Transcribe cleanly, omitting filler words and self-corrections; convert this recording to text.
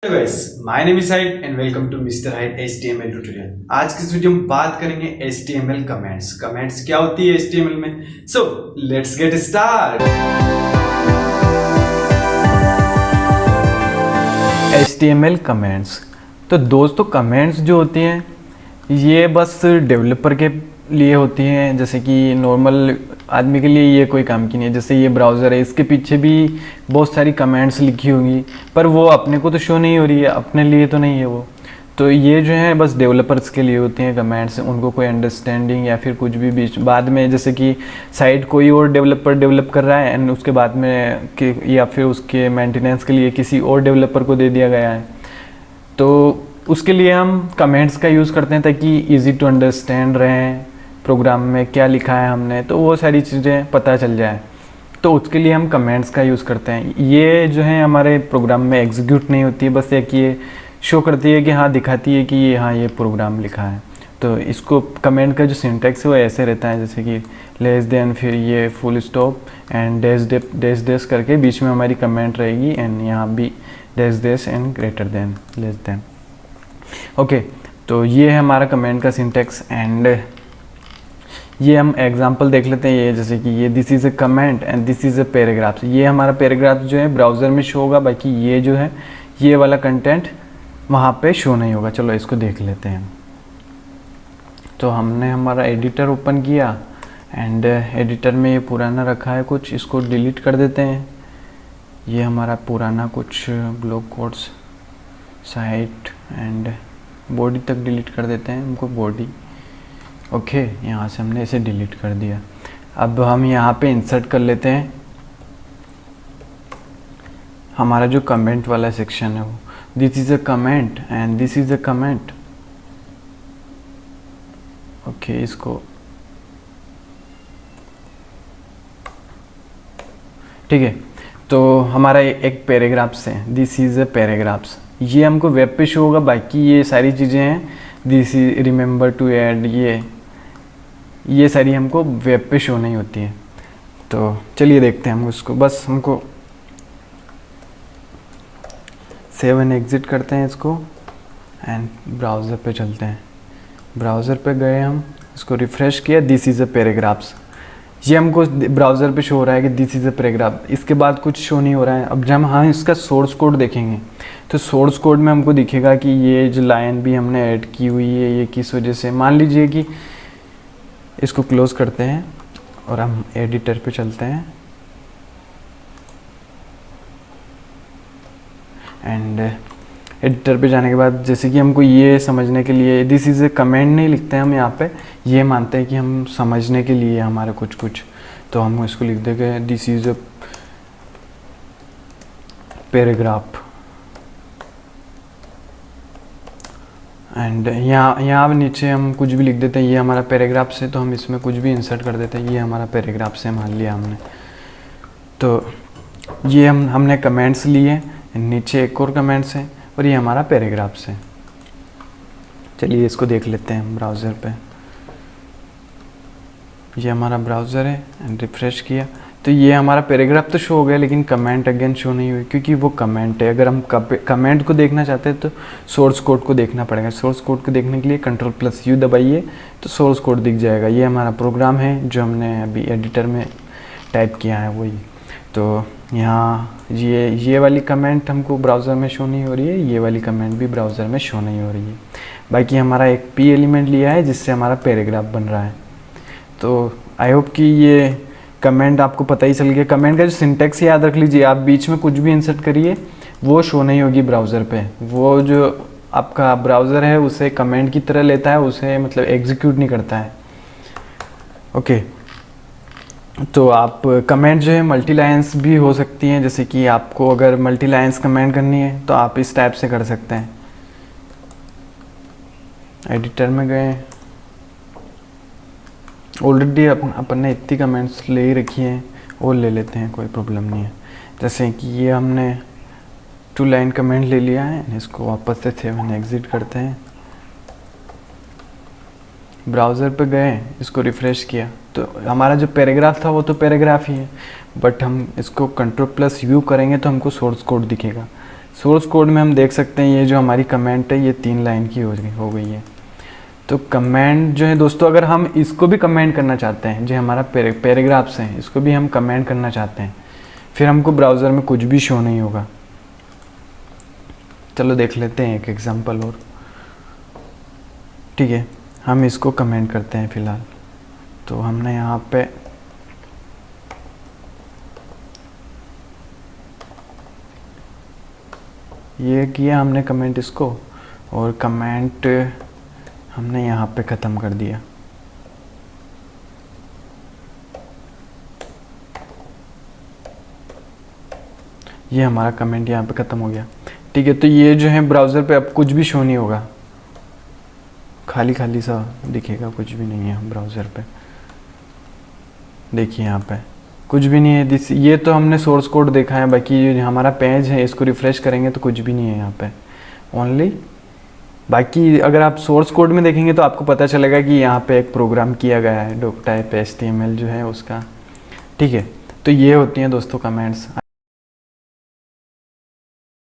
Hello guys, my name is Hyde and welcome to Mister Hyde HTML tutorial. आज की इस video में बात करेंगे HTML कमेंट्स क्या होती है HTML में। So let's get start. HTML comments, तो दोस्तों कमेंट्स जो होती हैं ये बस डेवलपर के लिए होती हैं, जैसे कि नॉर्मल आदमी के लिए ये कोई काम की नहीं है। जैसे ये ब्राउज़र है, इसके पीछे भी बहुत सारी कमेंट्स लिखी होंगी, पर वो अपने को तो शो नहीं हो रही है, अपने लिए तो नहीं है वो। तो ये जो है बस डेवलपर्स के लिए होती हैं कमेंट्स, उनको कोई अंडरस्टैंडिंग या फिर कुछ भी बीच बाद में, जैसे कि साइट कोई और डेवलपर डेवलप कर रहा है एंड उसके बाद में कि या फिर उसके मेंटेनेंस के लिए किसी और डेवलपर को दे दिया गया है, तो उसके लिए हम कमेंट्स का यूज़ करते हैं ताकि इजी टू अंडरस्टैंड रहें प्रोग्राम में क्या लिखा है हमने, तो वो सारी चीज़ें पता चल जाए। तो उसके लिए हम कमेंट्स का यूज़ करते हैं। ये जो है हमारे प्रोग्राम में एग्जीक्यूट नहीं होती है, बस एक ये शो करती है कि हाँ, दिखाती है कि हाँ ये प्रोग्राम लिखा है। तो इसको कमेंट का जो सिंटैक्स है वो ऐसे रहता है, जैसे कि लेस देन, फिर ये full stop and dash dash करके बीच में हमारी कमेंट रहेगी, एंड यहाँ भी dash dash and greater than, less than. Okay, तो ये है हमारा कमेंट का सिंटैक्स। एंड ये हम एग्जांपल देख लेते हैं। ये जैसे कि ये this is a comment and this is a paragraph. ये हमारा पैराग्राफ जो है ब्राउज़र में शो होगा, बाकी ये जो है ये वाला कंटेंट वहाँ पे शो नहीं होगा। चलो इसको देख लेते हैं। तो हमने हमारा एडिटर ओपन किया एंड एडिटर में ये पुराना रखा है कुछ, इसको डिलीट कर देते हैं। ये हमारा पुराना कुछ block codes site and body तक डिलीट कर देते हैं, हमको बॉडी। ओके, यहाँ से हमने इसे डिलीट कर दिया। अब हम यहाँ पे इंसर्ट कर लेते हैं हमारा जो कमेंट वाला सेक्शन है वो, this is a comment and this is a comment. Okay, इसको ठीक है। तो हमारा एक पैराग्राफ्स है, दिस इज़ अ पैराग्राफ्स, ये हमको वेब पे शो होगा। बाकी ये सारी चीज़ें हैं, this is remember to add, ये सारी हमको वेब पे शो नहीं होती है। तो चलिए देखते हैं हम उसको। बस हमको सेव एंड एग्ज़िट करते हैं इसको एंड ब्राउज़र पे चलते हैं। ब्राउज़र पे गए हम, इसको रिफ़्रेश किया, दिस इज़ अ पैराग्राफ्स, ये हमको ब्राउज़र पे शो हो रहा है कि दिस इज़ अ पैराग्राफ। इसके बाद कुछ शो नहीं हो रहा है। अब जब हम इसका सोर्स कोड देखेंगे तो सोर्स कोड में हमको दिखेगा कि ये जो लाइन भी हमने ऐड की हुई है ये किस वजह से। मान लीजिए कि इसको क्लोज़ करते हैं और हम एडिटर पे चलते हैं एंड एडिटर पे जाने के बाद जैसे कि हमको ये समझने के लिए दिस इज़ ए कमेंट नहीं लिखते हैं हम यहाँ पे, ये मानते हैं कि हम समझने के लिए हमारे कुछ, तो हम इसको लिख देंगे this is a paragraph. And यहाँ नीचे हम कुछ भी लिख देते हैं, ये हमारा पैराग्राफ से, तो हम इसमें कुछ भी इंसर्ट कर देते हैं, ये हमारा पैराग्राफ से मान लिया हमने। तो ये हमने कमेंट्स लिए, नीचे एक और कमेंट्स है और ये हमारा पैराग्राफ्स है। चलिए इसको देख लेते हैं ब्राउज़र पे। ये हमारा ब्राउज़र है एंड रिफ़्रेश किया तो ये हमारा पैराग्राफ तो शो हो गया, लेकिन कमेंट अगेन शो नहीं हुई क्योंकि वो कमेंट है। अगर हम कमेंट को देखना चाहते हैं तो सोर्स कोड को देखना पड़ेगा। सोर्स कोड को देखने के लिए Ctrl+U दबाइए तो सोर्स कोड दिख जाएगा। ये हमारा प्रोग्राम है जो हमने अभी एडिटर में टाइप किया है वही। तो यहाँ ये वाली कमेंट हमको ब्राउज़र में शो नहीं हो रही है, ये वाली कमेंट भी ब्राउज़र में शो नहीं हो रही है। बाकी हमारा एक P एलिमेंट लिया है जिससे हमारा पैराग्राफ बन रहा है। तो आई होप कि ये कमेंट आपको पता ही चल गया। कमेंट का जो सिंटैक्स याद रख लीजिए, आप बीच में कुछ भी इंसर्ट करिए वो शो नहीं होगी ब्राउज़र पे। वो जो आपका ब्राउज़र है उसे कमेंट की तरह लेता है, उसे मतलब एग्जीक्यूट नहीं करता है। ओके, तो आप कमेंट जो है मल्टी लाइन्स भी हो सकती हैं, जैसे कि आपको अगर मल्टी लाइन्स कमेंट करनी है तो आप इस टाइप से कर सकते हैं। एडिटर में गए, ऑलरेडी अपन ने इतनी कमेंट्स ले ही रखी हैं और ले लेते हैं, कोई प्रॉब्लम नहीं है। जैसे कि ये हमने 2 लाइन कमेंट ले लिया है, इसको वापस से सेव एंड एग्ज़िट करते हैं। ब्राउज़र पे गए, इसको रिफ़्रेश किया तो हमारा जो पैराग्राफ था वो तो पैराग्राफ ही है, बट हम इसको Ctrl+U करेंगे तो हमको सोर्स कोड दिखेगा। सोर्स कोड में हम देख सकते हैं ये जो हमारी कमेंट है ये 3 लाइन की हो गई है। तो कमेंट जो है दोस्तों, अगर हम इसको भी कमेंट करना चाहते हैं, जो हमारा पैराग्राफ्स हैं इसको भी हम कमेंट करना चाहते हैं, फिर हमको ब्राउज़र में कुछ भी शो नहीं होगा। चलो देख लेते हैं एक एग्जांपल और। ठीक है, हम इसको कमेंट करते हैं फ़िलहाल। तो हमने यहाँ पे ये किया हमने कमेंट इसको, और कमेंट हमने यहाँ पे ख़त्म कर दिया। ये हमारा कमेंट यहाँ पे ख़त्म हो गया। ठीक है, तो ये जो है ब्राउज़र पे अब कुछ भी शो नहीं होगा, खाली खाली सा दिखेगा, कुछ भी नहीं है ब्राउज़र पे। देखिए यहाँ पे कुछ भी नहीं है। ये तो हमने सोर्स कोड देखा है, बाकी जो हमारा पेज है इसको रिफ़्रेश करेंगे तो कुछ भी नहीं है यहाँ पे ओनली। बाकी अगर आप सोर्स कोड में देखेंगे तो आपको पता चलेगा कि यहाँ पे एक प्रोग्राम किया गया है doctype HTML जो है उसका। ठीक है, तो ये होती हैं दोस्तों कमेंट्स।